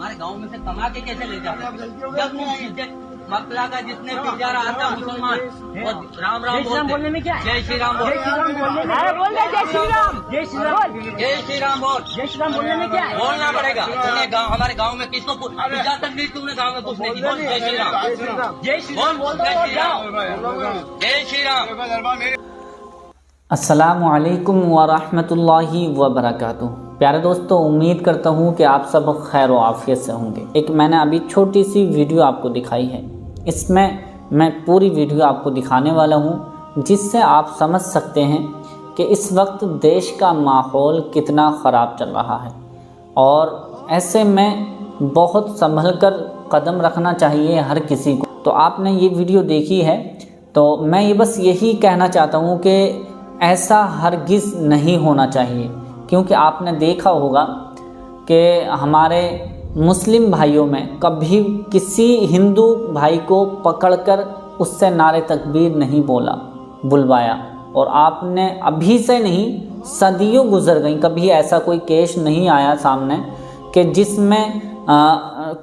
हमारे गांव में से कमा के कैसे ले जाते हैं? जब नहीं मक्का का जितने पिंजारा आता मुसलमान और राम राम बोलने में क्या है? जय श्री राम बोल, जय श्री राम बोलने में बोल रहे जय श्री राम, जय श्री राम, जय श्री राम बोल, जय श्री राम बोलने में क्या है? बोलना पड़ेगा। तूने हमारे गांव में किसको इजाजत दी? तुमने गांव में पूछने की। बोल जय श्री राम, जय श्री राम बोल जय श्री राम, जय श्री राम। अस्सलामु अलैकुम व रहमतुल्लाहि व बरकातुहू। प्यारे दोस्तों, उम्मीद करता हूँ कि आप सब खैर व आफियत से होंगे। एक मैंने अभी छोटी सी वीडियो आपको दिखाई है, इसमें मैं पूरी वीडियो आपको दिखाने वाला हूँ जिससे आप समझ सकते हैं कि इस वक्त देश का माहौल कितना ख़राब चल रहा है और ऐसे में बहुत संभल कर कदम रखना चाहिए हर किसी को। तो आपने ये वीडियो देखी है तो मैं ये बस यही कहना चाहता हूँ कि ऐसा हरगिज़ नहीं होना चाहिए, क्योंकि आपने देखा होगा कि हमारे मुस्लिम भाइयों में कभी किसी हिंदू भाई को पकड़कर उससे नारे तकबीर नहीं बुलवाया। और आपने अभी से नहीं, सदियों गुजर गई, कभी ऐसा कोई केस नहीं आया सामने कि जिसमें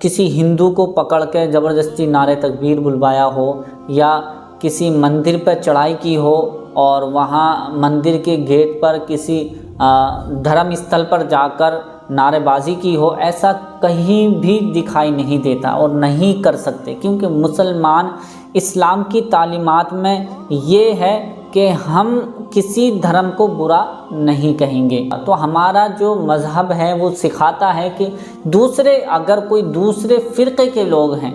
किसी हिंदू को पकड़ के ज़बरदस्ती नारे तकबीर बुलवाया हो या किसी मंदिर पर चढ़ाई की हो और वहाँ मंदिर के गेट पर किसी धर्म स्थल पर जाकर नारेबाजी की हो। ऐसा कहीं भी दिखाई नहीं देता और नहीं कर सकते, क्योंकि मुसलमान इस्लाम की तालीमात में ये है कि हम किसी धर्म को बुरा नहीं कहेंगे। तो हमारा जो मज़हब है वो सिखाता है कि अगर कोई दूसरे फ़िरक़े के लोग हैं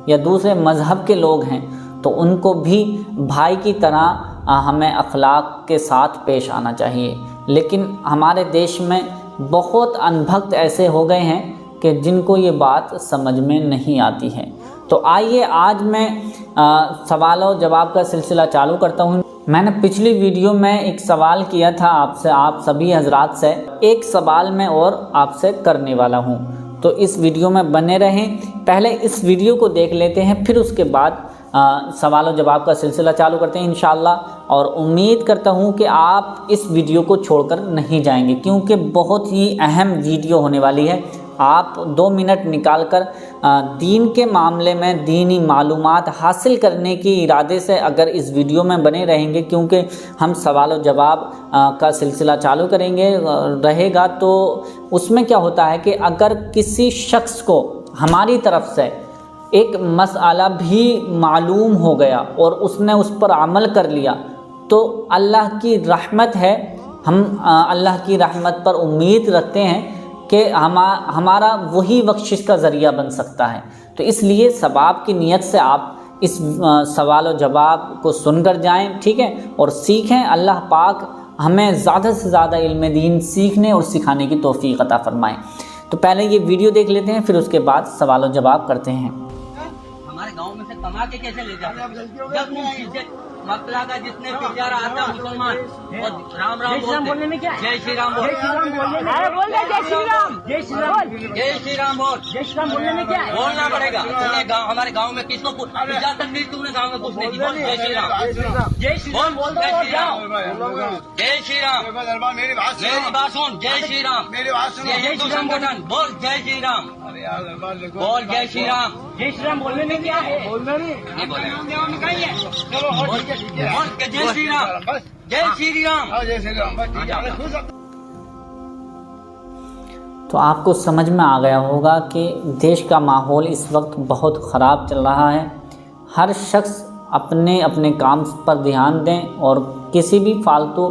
या दूसरे मज़हब के लोग हैं तो उनको भी भाई की तरह हमें अखलाक के साथ पेश आना चाहिए। लेकिन हमारे देश में बहुत अनभक्त ऐसे हो गए हैं कि जिनको ये बात समझ में नहीं आती है। तो आइए आज मैं सवाल और जवाब का सिलसिला चालू करता हूँ। मैंने पिछली वीडियो में एक सवाल किया था आपसे, आप सभी हजरात से। एक सवाल मैं और आपसे करने वाला हूँ, तो इस वीडियो में बने रहें। पहले इस वीडियो को देख लेते हैं, फिर उसके बाद सवाल और जवाब का सिलसिला चालू करते हैं इंशाअल्लाह। और उम्मीद करता हूं कि आप इस वीडियो को छोड़कर नहीं जाएंगे, क्योंकि बहुत ही अहम वीडियो होने वाली है। आप 2 मिनट निकालकर दीन के मामले में दीनी मालूमात हासिल करने के इरादे से अगर इस वीडियो में बने रहेंगे, क्योंकि हम सवाल और जवाब का सिलसिला चालू रहेगा। तो उसमें क्या होता है कि अगर किसी शख्स को हमारी तरफ से एक मसला भी मालूम हो गया और उसने उस पर अमल कर लिया तो अल्लाह की रहमत है। हम अल्लाह की रहमत पर उम्मीद रखते हैं कि हमारा वही बख्शिश का ज़रिया बन सकता है। तो इसलिए सवाब की नीयत से आप इस सवाल और जवाब को सुनकर जाएं, ठीक है, और सीखें। अल्लाह पाक हमें ज़्यादा से ज़्यादा इल्म दीन सीखने और सिखाने की तौफीक अता फरमाएं। तो पहले ये वीडियो देख लेते हैं, फिर उसके बाद सवाल और जवाब करते हैं। हमारे गांव में से कमा के कैसे ले जाते हैं? जब नहीं मक्का का जितने पिंजारा आता मुसलमान और राम राम बोलने में क्या है? जय श्री राम बोल, जय श्री राम बोलने में बोल रहे जय श्री राम, जय श्री राम, जय श्री राम बोल, जय श्री राम बोलने में क्या है? बोलना पड़ेगा। तूने हमारे गांव में किसको इजाजत दी? तुमने गांव में पूछने की। बोल जय श्री राम, जय श्री राम बोल जय श्री राम, जय श्री राम। मेरी बात सुन, जय श्री राम, हिंदू संगठन बोल जय श्री राम, बोल जय श्री राम। जय श्री राम बोलने में क्या है? बोलना नहीं जय श्री राम, जय श्री राम, जय श्री राम। तो आपको समझ में आ गया होगा कि देश का माहौल इस वक्त बहुत ख़राब चल रहा है। हर शख्स अपने अपने काम पर ध्यान दें और किसी भी फालतू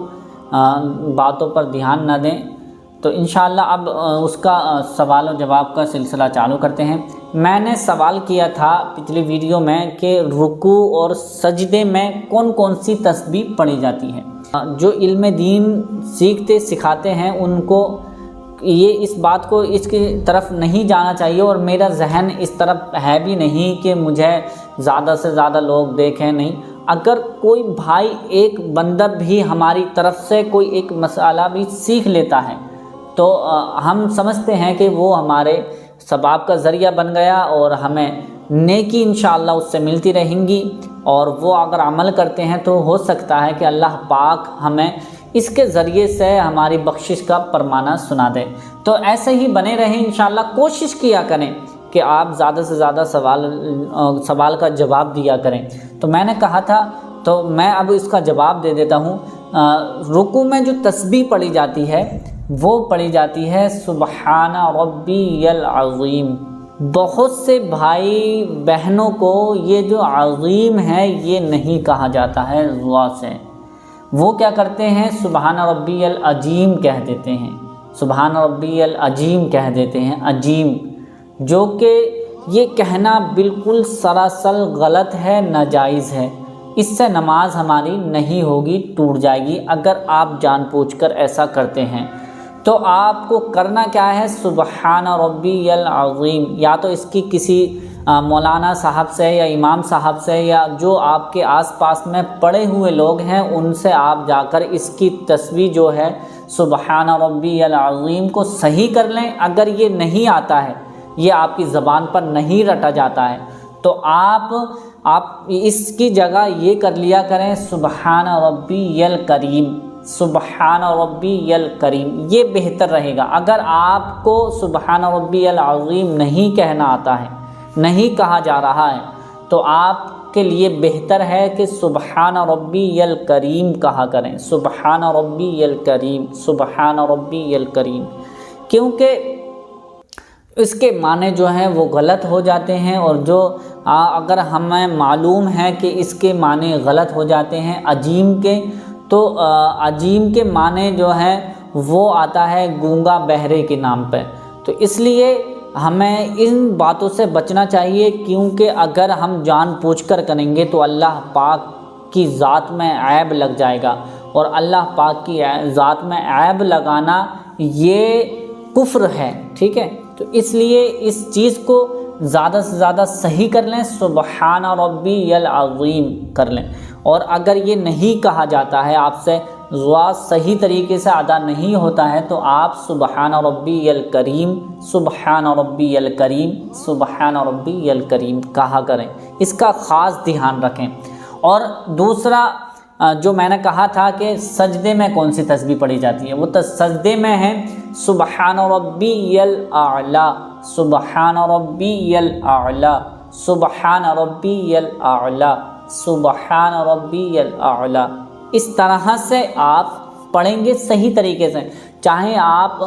बातों पर ध्यान न दें। तो इंशाअल्लाह अब उसका सवाल और जवाब का सिलसिला चालू करते हैं। मैंने सवाल किया था पिछली वीडियो में कि रुकू और सजदे में कौन कौन सी तस्बीह पढ़ी जाती है। जो इल्म दीन सीखते सिखाते हैं उनको ये इस बात को इसकी तरफ नहीं जाना चाहिए, और मेरा जहन इस तरफ है भी नहीं कि मुझे ज़्यादा से ज़्यादा लोग देखें। नहीं, अगर कोई भाई एक बंदा भी हमारी तरफ से कोई एक मसाला भी सीख लेता है तो हम समझते हैं कि वो हमारे सवाब का ज़रिया बन गया और हमें नेकी इंशाअल्लाह उससे मिलती रहेंगी। और वो अगर अमल करते हैं तो हो सकता है कि अल्लाह पाक हमें इसके ज़रिए से हमारी बख्शिश का परमाना सुना दें। तो ऐसे ही बने रहें इंशाअल्लाह। कोशिश किया करें कि आप ज़्यादा से ज़्यादा सवाल का जवाब दिया करें। तो मैंने कहा था, तो मैं अब इसका जवाब दे देता हूँ। रुकू में जो तस्बीह पढ़ी जाती है वो पढ़ी जाती है सुबहाना रब्बियल अज़ीम। बहुत से भाई बहनों को ये जो अज़ीम है ये नहीं कहा जाता है ज़ुआ से, वो क्या करते हैं सुबहाना रब्बियल अजीम कह देते हैं, सुबहाना रब्बियल अजीम कह देते हैं, अजीम, जो कि ये कहना बिल्कुल सरासर गलत है, नाजायज़ है। इससे नमाज हमारी नहीं होगी, टूट जाएगी अगर आप जानबूझकर ऐसा करते हैं। तो आपको करना क्या है, सुबहान रब्बियल अज़ीम, या तो इसकी किसी मौलाना साहब से या इमाम साहब से या जो आपके आसपास में पढ़े हुए लोग हैं उनसे आप जाकर इसकी तस्बीह जो है सुबहान रब्बियल अज़ीम को सही कर लें। अगर ये नहीं आता है, ये आपकी ज़बान पर नहीं रटा जाता है, तो आप इसकी जगह ये कर लिया करें सुबहान रब्बियल करीम, सुबहान रब्बियल करीम, ये बेहतर रहेगा। अगर आपको सुबहान रब्बियल अज़ीम नहीं कहना आता है, नहीं कहा जा रहा है, तो आपके लिए बेहतर है कि सुबहान रब्बियल करीम कहा करें, सुबहान रब्बियल करीम, सुबहान रब्बियल करीम, क्योंकि इसके माने जो हैं वो गलत हो जाते हैं। और जो अगर हमें मालूम है कि इसके माने गलत हो जाते हैं अजीम के, तो अजीम के माने जो है वो आता है गूंगा बहरे के नाम पे। तो इसलिए हमें इन बातों से बचना चाहिए, क्योंकि अगर हम जानबूझकर करेंगे तो अल्लाह पाक की ज़ात में ऐब लग जाएगा, और अल्लाह पाक की ज़ात में ऐब लगाना ये कुफ्र है, ठीक है। तो इसलिए इस चीज़ को ज़्यादा से ज़्यादा सही कर लें, सुबहान रब्बियल अज़ीम कर लें। और अगर ये नहीं कहा जाता है, आपसे ज़ुआ सही तरीके से अदा नहीं होता है, तो आप सुबहान रब्बियल करीम, सुबहान रब्बियल करीम, सुबहान रब्बियल करीम कहा करें। इसका ख़ास ध्यान रखें। और दूसरा जो मैंने कहा था कि सजदे में कौन सी तस्बीह पढ़ी जाती है, वो सजदे में है सुबहान रब्बियल आला, सुबहान रब्बियल आला, सुबहान रब्बियल आला, सुबहान रब्बियल आला। इस तरह से आप पढ़ेंगे सही तरीके से। चाहे आप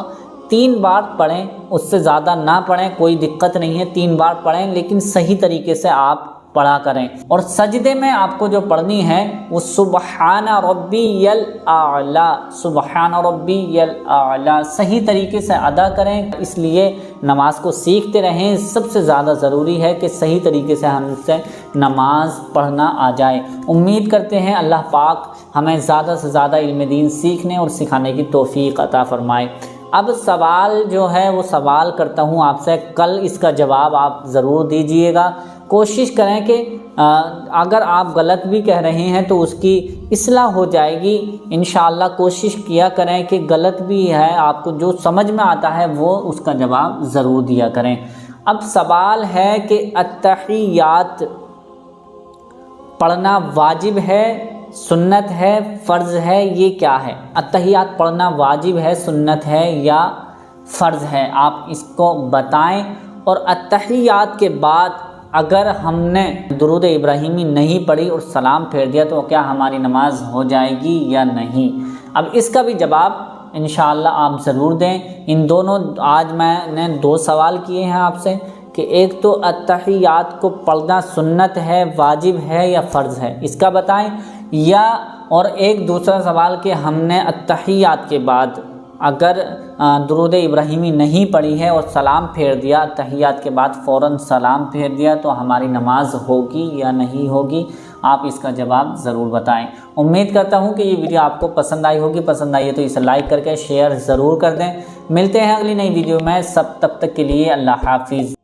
3 बार पढ़ें, उससे ज़्यादा ना पढ़ें, कोई दिक्कत नहीं है, 3 बार पढ़ें, लेकिन सही तरीके से आप पढ़ा करें। और सजदे में आपको जो पढ़नी है वो सुबहान रब्बियल आला, सुबहान रब्बियल आला सही तरीके से अदा करें। इसलिए नमाज को सीखते रहें। सबसे ज़्यादा ज़रूरी है कि सही तरीके से हमसे नमाज पढ़ना आ जाए। उम्मीद करते हैं अल्लाह पाक हमें ज़्यादा से ज़्यादा इल्म दीन सीखने और सिखाने की तौफीक अता फ़रमाए। अब सवाल जो है वो सवाल करता हूँ आपसे, कल इसका जवाब आप ज़रूर दीजिएगा। कोशिश करें कि अगर आप गलत भी कह रहे हैं तो उसकी इस्लाह हो जाएगी इंशाअल्लाह। कोशिश किया करें कि गलत भी है, आपको जो समझ में आता है वो उसका जवाब ज़रूर दिया करें। अब सवाल है कि अत्तहियात पढ़ना वाजिब है, सुन्नत है, फ़र्ज़ है, ये क्या है? अत्तहियात पढ़ना वाजिब है, सुन्नत है या फ़र्ज़ है, आप इसको बताएं। और अत्तहियात के बाद अगर हमने दुरूद इब्राहिमी नहीं पढ़ी और सलाम फेर दिया तो क्या हमारी नमाज हो जाएगी या नहीं? अब इसका भी जवाब इंशाअल्लाह आप ज़रूर दें। इन दोनों आज मैंने 2 सवाल किए हैं आपसे कि एक तो अत्तहियात को पढ़ना सुन्नत है, वाजिब है या फ़र्ज़ है, इसका बताएं। या और एक दूसरा सवाल कि हमने अत्तहियात के बाद अगर दुरूद इब्राहिमी नहीं पढ़ी है और सलाम फेर दिया, तहियात के बाद फ़ौरन सलाम फेर दिया, तो हमारी नमाज होगी या नहीं होगी? आप इसका जवाब ज़रूर बताएं। उम्मीद करता हूं कि ये वीडियो आपको पसंद आई होगी। पसंद आई है तो इसे लाइक करके शेयर ज़रूर कर दें। मिलते हैं अगली नई वीडियो में, तब तक के लिए अल्लाह हाफिज़।